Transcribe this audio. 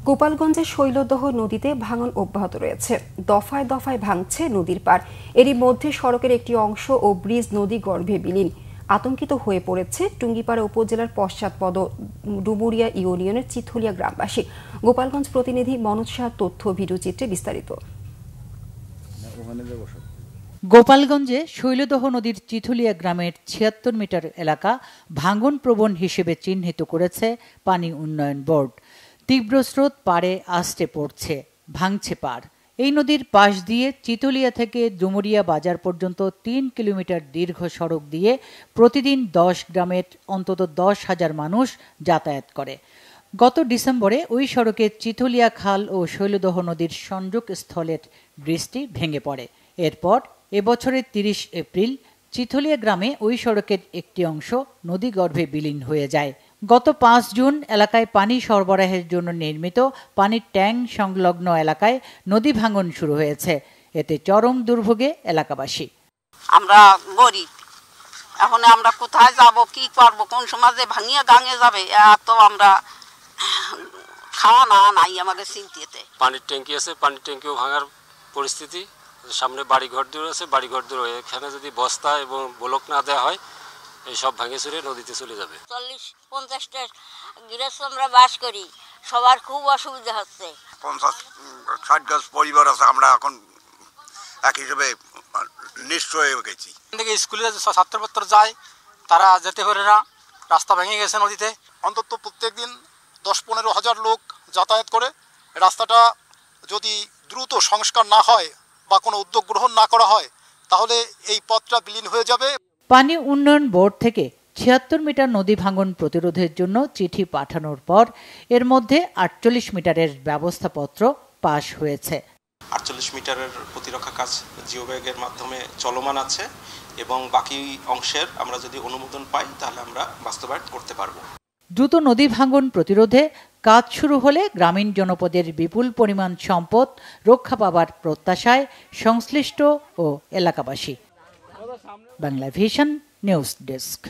গোপালগঞ্জের শৈলদহ নদীতে ভাঙন অব্যাহত রয়েছে। দফায় দফায় ভাঙছে নদীর পাড়। এরই মধ্যে সড়কের একটি অংশ ও ব্রিজ নদী গর্ভে বিলীন। আতঙ্কিত হয়ে পড়েছে টুঙ্গিপাড়া উপজেলার পশ্চাৎপদ ডুমুরিয়া ইউনিয়নের চিথলিয়া গ্রামবাসী। গোপালগঞ্জ প্রতিনিধি মনোজ শাহ তথ্য ভিডিও চিত্রে বিস্তারিত। গোপালগঞ্জে শৈলদহ নদীর চিথলিয়া গ্রামের ৭৬ মিটার এলাকা ভাঙন প্রবণ হিসেবে চিহ্নিত করেছে পানি উন্নয়ন বোর্ড। তীব্র স্রোত পাড়ে আসতে পড়ছে, ভাঙছে পাড়। এই নদীর পাশ দিয়ে চিতলিয়া থেকে ডুমুরিয়া বাজার পর্যন্ত ৩ কিলোমিটার দীর্ঘ সড়ক দিয়ে প্রতিদিন ১০ গ্রামের অন্তত ১০,০০০ মানুষ যাতায়াত করে। গত ডিসেম্বরে ওই সড়কে চিতলিয়া খাল ও শৈলদহ নদীর সংযোগ স্থলের ব্রিজটি ভেঙে পড়ে। এরপর এবছরের ৩০ এপ্রিল চিথলিয়া গ্রামে ওই সড়কের একটি অংশ নদীগর্ভে বিলীন হয়ে যায়। গত ৫ জুন এলাকায় পানি সরবরাহের জন্য নির্মিত পানির ট্যাঙ্ক সংলগ্ন এলাকায় নদী ভাঙন শুরু হয়েছে। এতে চরম দুর্ভোগে এলাকাবাসী। আমরা গরিব, এখন আমরা কোথায় যাব, কি করব, কোন সমাজে ভাঙিয়ে গাঙে যাবে, এত আমরা খাওয়া না নাই আমাকে চিন্তিতে। পানির ট্যাঙ্কি আছে, পানির ট্যাঙ্কিও ভাঙার পরিস্থিতি। সামনে বাড়িঘর দূর আছে, বাড়িঘর দূর এখানে যদি বস্তা এবং ব্লক না দেওয়া হয় এই সব ভাঙে চুরে নদীতে চলে যাবে। ৪০-৫০টা গৃহস্থ আমরা বাস করি, সবার খুব অসুবিধা হচ্ছে। ৫০-৬০ গজ পরিবার আছে, আমরা এখন এক হিসেবে নিশ্চয় হয়ে গেছি। স্কুলে ছাত্রছাত্র যায়, তারা যেতে পারে না, রাস্তা ভেঙে গেছে নদীতে। অন্তত প্রত্যেকদিন ১০-১৫ হাজার লোক যাতায়াত করে। রাস্তাটা যদি দ্রুত সংস্কার না হয় বা কোনো উদ্যোগ গ্রহণ না করা হয় তাহলে এই পথটা বিলীন হয়ে যাবে। পানি উন্নয়ন বোর্ড থেকে ৭৬ মিটার নদী ভাঙন প্রতিরোধের জন্য চিঠি পাঠানোর পর এর মধ্যে ৪৮ মিটারের ব্যবস্থাপত্র পাশ হয়েছে। ৪৮ মিটারের প্রতিরক্ষা কাজ জিওব্যাগের মাধ্যমে চলমান আছে এবং বাকি অংশের আমরা যদি অনুমোদন পাই তাহলে আমরা বাস্তবায়ন করতে পারবো। দ্রুত নদী ভাঙন প্রতিরোধে কাজ শুরু হলে গ্রামীণ জনপদের বিপুল পরিমাণ সম্পদ রক্ষা পাবার প্রত্যাশায় সংশ্লিষ্ট ও এলাকাবাসী। Bangla vision news desk.